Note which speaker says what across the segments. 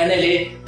Speaker 1: NLA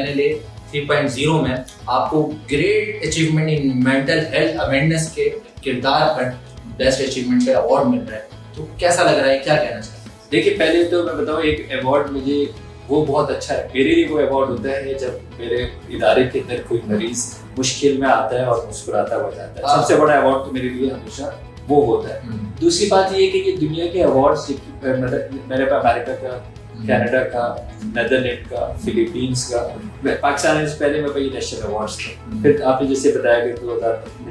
Speaker 1: NLA 3.0 میں آپ کو great achievement in mental health awareness کے کردار پر بیسٹ اچیومنٹ کا ایوارڈ مل رہا ہے، تو کیسا لگ رہا ہے، کیا کہنا چاہتے ہیں؟
Speaker 2: دیکھیے پہلے تو میں بتاؤں ایک ایوارڈ مجھے وہ بہت اچھا ہے، میرے لیے وہ ایوارڈ ہوتا ہے جب میرے ادارے کے اندر کوئی مریض مشکل میں آتا ہے اور مسکراتا ہوا جاتا ہے، سب سے بڑا ایوارڈ تو میرے لیے ہمیشہ وہ ہوتا ہے۔ دوسری بات یہ کہ یہ دنیا کے ایوارڈس میرے پاس امریکہ کا، کینیڈا کا، نیدرلینڈ کا، فلیپینس کا، پاکستان سے پہلے میں پہلے نیشنل ایوارڈس تھے، پھر آپ نے جیسے بتایا کہ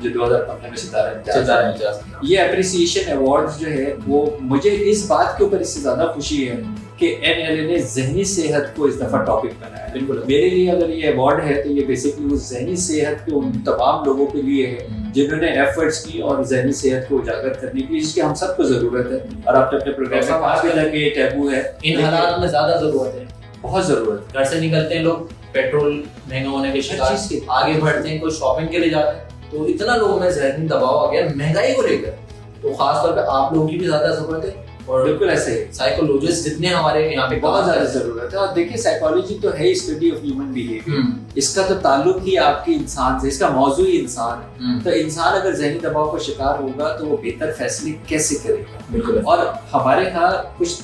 Speaker 2: 2015 میں ستارہ امتیاز، یہ اپریسیشن ایوارڈز جو ہے وہ مجھے اس بات کے اوپر اس سے زیادہ خوشی ہے کہ NLA نے ذہنی صحت کو اس دفعہ ٹاپک بنایا۔ بالکل میرے لیے اگر یہ ایوارڈ ہے تو یہ بیسکلی اس ذہنی صحت کے ان تمام لوگوں کے لیے ہے جنہوں نے ایفرٹس کی اور ذہنی صحت کو اجاگر کرنے کے لیے، جس کی ہم سب کو ضرورت ہے، اور آپ نے اپنے پروگرام میں کہا بھی تھا کہ یہ ٹیبو ہے،
Speaker 1: ان حالات میں زیادہ ضرورت ہے،
Speaker 2: بہت ضرورت ہے۔
Speaker 1: گھر سے نکلتے ہیں لوگ پیٹرول مہنگا ہونے کے شکار، آگے بڑھتے ہیں کوئی شاپنگ کے لیے جاتے ہیں، تو اتنا لوگوں میں ذہنی دباؤ آ گیا مہنگائی کو لے کر، تو خاص طور پہ آپ لوگوں کی بھی زیادہ ضرورت ہے، اور
Speaker 2: بالکل ایسے ہی
Speaker 1: سائیکولوجسٹ جتنے ہمارے یہاں پہ
Speaker 2: بہت زیادہ ضرورت ہے۔ اور دیکھیے سائیکالوجی تو ہے اسٹڈی آف ہیومن بیہیویئر، اس کا تو تعلق ہی آپ کے انسان سے، اس کا موضوع ہی انسان ہے، تو انسان اگر ذہنی دباؤ کا شکار ہوگا تو وہ بہتر فیصلے کیسے کرے گا؟ بالکل۔ اور ہمارے ہاں کچھ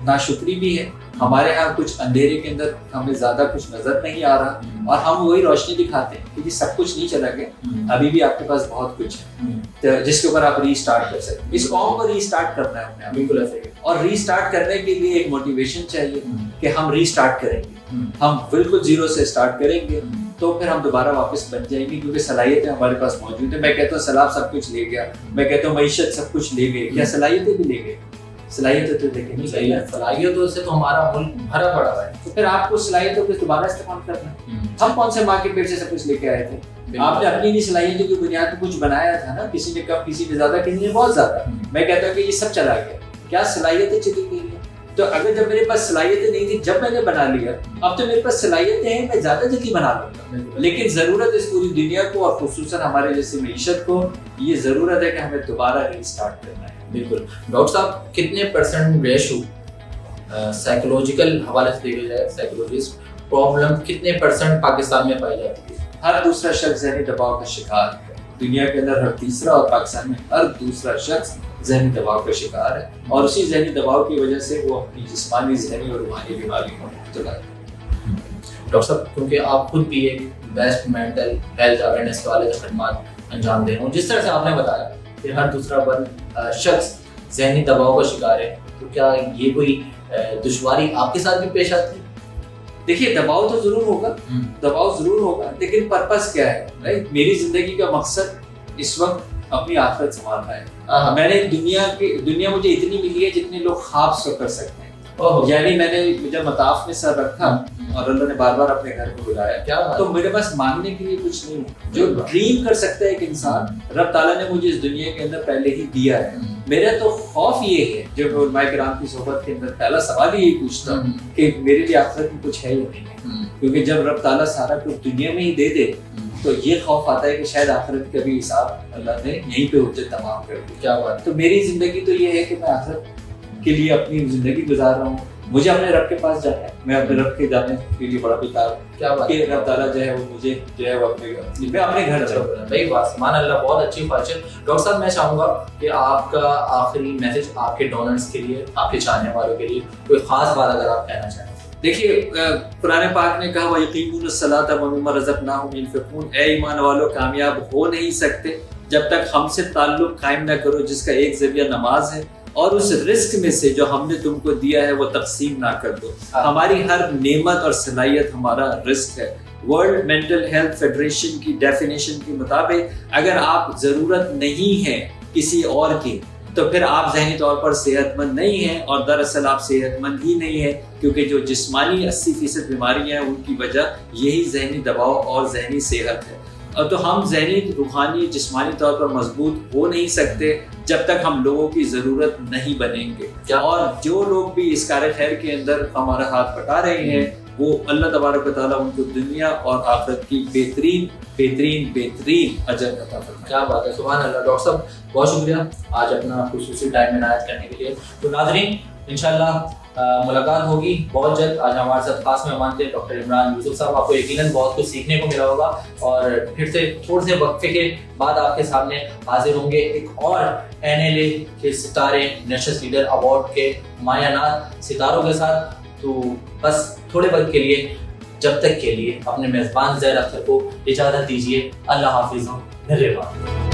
Speaker 2: ناشکری بھی ہے، ہمارے ہاں کچھ اندھیرے کے اندر ہمیں زیادہ کچھ نظر نہیں آ رہا، اور ہم وہی روشنی دکھاتے ہیں کہ سب کچھ نہیں چلا گیا، ابھی بھی آپ کے پاس بہت کچھ ہے جس کے اوپر آپ ری اسٹارٹ کر سکتے ہیں۔ اس قوم کو ری اسٹارٹ کرنا ہے ہمیں، بالکل ایسے ہی، اور ری اسٹارٹ کرنے کے لیے ایک موٹیویشن چاہیے کہ ہم ری اسٹارٹ کریں گے، ہم بالکل زیرو سے اسٹارٹ کریں گے، تو پھر ہم دوبارہ واپس بن جائیں گے، کیونکہ صلاحیتیں ہمارے پاس موجود ہیں۔ میں کہتا ہوں سیلاب سب کچھ لے گیا، میں کہتا ہوں معیشت سب کچھ لے گئے، کیا صلاحیتیں بھی لے گئے؟ صلاحیتیں تو دیکھیں نہیں،
Speaker 1: صلاحیتوں سے تو ہمارا ملک بھرا پڑا ہے،
Speaker 2: تو پھر آپ کو صلاحیتوں کو دوبارہ استعمال کرنا ہے۔ ہم کون سے ماں کے پیٹ سے سب کچھ لے کے آئے تھے؟ آپ نے اپنی صلاحیتوں کی بنیاد پر کچھ بنایا تھا نا، کسی نے کم، کسی نے زیادہ، کسی نے بہت زیادہ۔ میں کہتا ہوں کہ یہ سب چلا گیا، کیا صلاحیتیں چلی گئی ہیں؟ تو اگر جب میرے پاس صلاحیتیں نہیں تھی، جب میں نے بنا لیا، اب تو میرے پاس صلاحیتیں ہیں، میں زیادہ جلدی بنا لوں گا، لیکن ضرورت اس پوری دنیا کو اور خصوصاً ہمارے جیسے معیشت کو یہ ضرورت ہے کہ ہمیں دوبارہ ری اسٹارٹ کرنا ہے۔
Speaker 1: بالکل۔ ڈاکٹر صاحب کتنے پرسنٹ ریشو سائیکولوجیکل حوالے سے دیکھا جائے، سائیکولوجسٹ پرابلم کتنے پرسنٹ پاکستان میں پائی جاتی ہے؟
Speaker 2: ہر دوسرا شخص ذہنی دباؤ کا شکار ہے، دنیا کے اندر ہر تیسرا، اور پاکستان میں ہر دوسرا شخص ذہنی دباؤ کا شکار ہے، اور اسی ذہنی دباؤ کی وجہ سے وہ اپنی جسمانی، ذہنی اور روحانی بیماریوں میں مبتلا ہے۔
Speaker 1: ڈاکٹر صاحب کیونکہ آپ خود بھی ایک بیسٹ مینٹل ہیلتھ اویئرنیس کے والے خدمات انجام دے رہے ہوں، جس طرح سے آپ نے بتایا کہ ہر دوسرا شخص ذہنی دباؤ کا شکار ہے، تو کیا یہ کوئی دشواری آپ کے ساتھ بھی پیش آتی ہے؟
Speaker 2: دیکھیے دباؤ تو ضرور ہوگا، دباؤ ضرور ہوگا، لیکن پرپس کیا ہے؟ میری زندگی کا مقصد اس وقت اپنی آخرت سنبھالنا ہے۔ میں نے دنیا مجھے اتنی ملی ہے جتنے لوگ خواب سے کر سکتے ہیں، یعنی میں نے جب مطاف میں سر رکھا اور اللہ نے بار بار اپنے گھر کو بلایا، تو میرے پاس مانگنے کے لیے کچھ نہیں ہے۔ جو ڈریم کر سکتا ہے ایک انسان، رب تعالیٰ نے مجھے اس دنیا کے اندر پہلے ہی دیا ہے۔ میرا تو خوف یہ ہے، جب میں علماء کرام کی صحبت کے اندر پہلا سوال ہی یہی پوچھتا ہوں کہ میرے لیے آخرت میں کچھ ہے یا نہیں ہے، کیونکہ جب رب تعالیٰ سارا کچھ دنیا میں ہی دے دے تو یہ خوف آتا ہے کہ شاید آخرت کا بھی حساب اللہ نے یہیں پہ حجت تمام کر دی۔ کیا بات؟ تو میری زندگی تو یہ ہے کہ میں آخرت کے لیے اپنی زندگی گزار رہا ہوں، مجھے اپنے رب کے پاس جانا ہے، میں اپنے رب کے جانے کے لیے بڑا بیکار ہوں۔ کیا بات کہ رب تعالیٰ جو ہے وہ مجھے جو ہے وہ میں اپنے گھر جاؤں۔
Speaker 1: بھائی بات سبحان اللہ، بہت اچھی خواہش ہے۔ ڈاکٹر صاحب میں چاہوں گا کہ آپ کا آخری میسج آپ کے ڈونرز کے لیے، آپ کے چاہنے والوں کے لیے کوئی خاص بات اگر آپ کہنا چاہیں۔
Speaker 2: دیکھیے قرآن پاک نے کہا وَيُقِيمُونَ الصَّلَاةَ وَمِمَّا رَزَقْنَاهُمْ يُنْفِقُونَ، اے ایمان والو کامیاب ہو نہیں سکتے جب تک ہم سے تعلق قائم نہ کرو جس کا ایک ذریعہ نماز ہے، اور اس رزق میں سے جو ہم نے تم کو دیا ہے وہ تقسیم نہ کر دو۔ ہماری ہر نعمت اور صلاحیت ہمارا رزق ہے۔ ورلڈ مینٹل ہیلتھ فیڈریشن کی ڈیفینیشن کے مطابق اگر آپ ضرورت نہیں ہے کسی اور کی تو پھر آپ ذہنی طور پر صحت مند نہیں ہیں، اور دراصل آپ صحت مند ہی نہیں ہیں، کیونکہ جو جسمانی 80% بیماریاں ہیں ان کی وجہ یہی ذہنی دباؤ اور ذہنی صحت ہے۔ اور تو ہم ذہنی، روحانی، جسمانی طور پر مضبوط ہو نہیں سکتے جب تک ہم لوگوں کی ضرورت نہیں بنیں گے۔ اور جو لوگ بھی اس کار خیر کے اندر ہمارا ہاتھ بٹا رہے ہیں وہ اللہ تبارک و تعالیٰ ان کو دنیا اور آخرت کی بہترین بہترین بہترین اجر عطا فرمائے۔
Speaker 1: کیا بات ہے، سبحان اللہ۔ ڈاکٹر صاحب بہت شکریہ آج اپنا خصوصی ٹائم عنایت کرنے کے لیے۔ تو ناظرین انشاءاللہ ملاقات ہوگی بہت جلد. آج ہمارے ساتھ خاص مہمان تھے ڈاکٹر عمران یوسف صاحب. آپ کو یقیناً بہت کچھ سیکھنے کو ملا ہوگا, اور پھر سے تھوڑے سے وقفے کے بعد آپ کے سامنے حاضر ہوں گے ایک اور NLA کے ستارے نیشنل لیڈر ایوارڈ کے مایانات ستاروں کے ساتھ. تو بس تھوڑے وقت کے لیے, جب تک کے لیے اپنے میزبان زہر اختر کو اجازت دیجیے. اللہ حافظ. نگہبان.